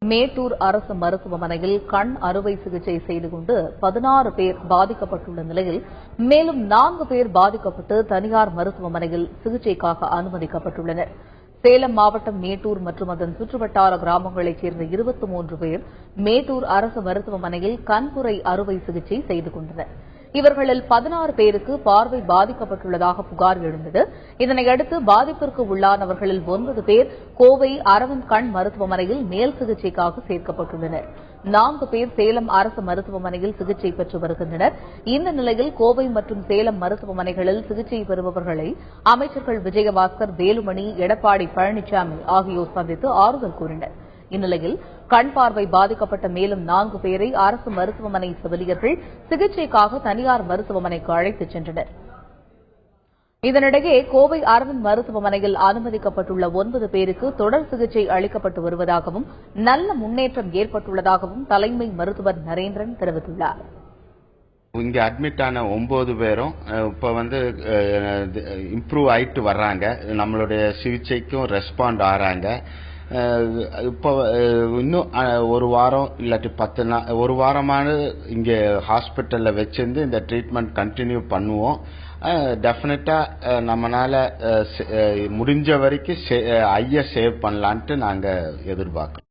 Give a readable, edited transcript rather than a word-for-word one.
மேட்டூர் அரசு மருத்துவமனையில் கண் அறுவை சிகிச்சை செய்து கொண்டு 16 பேர் பாதிக்கப்பட்டுள்ள நிலையில் மேலும் 4 பேர் பாதிக்கப்பட்டு தனியார் மருத்துவமனையில் சிகிச்சைக்காக அனுமதிக்கப்பட்டுள்ளனர். சேலம் மாவட்டம் மேட்டூர் மற்றும் அதன் சுற்றுவட்டார கிராமங்களைச் சேர்ந்த 23 பேர் மேட்டூர் அரசு மருத்துவமனையில் கண்புரை அறுவை சிகிச்சை செய்து கொண்டனர். இவர்களில் 16 பேருக்கு பார்வை பாதிக்கப்பட்டுள்ளதாக புகார் எழுந்தது. இதனையடுத்து பாதிப்பிற்கு உள்ளானவர்களில் 9 பேர் கோவை அரவிந்த் கண் மருத்துவமனையில் மேல் சிகிச்சைக்காக சேர்க்கப்பட்டுள்ளனர். 4 பேர் சேலம் அரசு மருத்துவமனையில் சிகிச்சை பெற்று வருகின்றனர். இந்த நிலையில் கோவை மற்றும் சேலம் மருத்துவமனைகளில் சிகிச்சை பெறுபவர்களை அமைச்சர்கள் விஜயபாஸ்கர், வேலுமணி, எடப்பாடி பழனிசாமி ஆகியோர் சந்தித்து ஆறுதல் கூறினர். இந்நிலையில் கண் பார்வை பாதிக்கப்பட்ட மேலும் 4 பேரை அரசு மருத்துவமனை செவிலியர்கள் சிகிச்சைக்காக தனியார் மருத்துவமனைக்கு அழைத்துச் சென்றனர். இதனிடையே கோவை அரவிந்த் மருத்துவமனையில் அனுமதிக்கப்பட்டுள்ள 9 பேருக்கு தொடர் சிகிச்சை அளிக்கப்பட்டு வருவதாகவும் நல்ல முன்னேற்றம் ஏற்பட்டுள்ளதாகவும் தலைமை மருத்துவர் நரேந்திரன் தெரிவித்துள்ளார். இங்க அட்மிட் ஆன 9 பேரும் இப்ப இம்ப்ரூவ் ஆயிட்டு வர்றாங்க. நம்மளுடைய சிகிச்சைக்கும் ரெஸ்பாண்ட் ஆறாங்க. இப்போ இன்னும் ஒரு வாரம் இல்லாட்டி 10 நாள், ஒரு வாரமான இங்க ஹாஸ்பிட்டல்ல வச்சிருந்து இந்த ட்ரீட்மெண்ட் கண்டினியூ பண்ணுவோம். டெஃபினட்டா நம்மளால முடிஞ்ச வரைக்கும் ஐய சேவ் பண்ணலான்ட்டு நாங்க எதிர்பார்க்கிறோம்.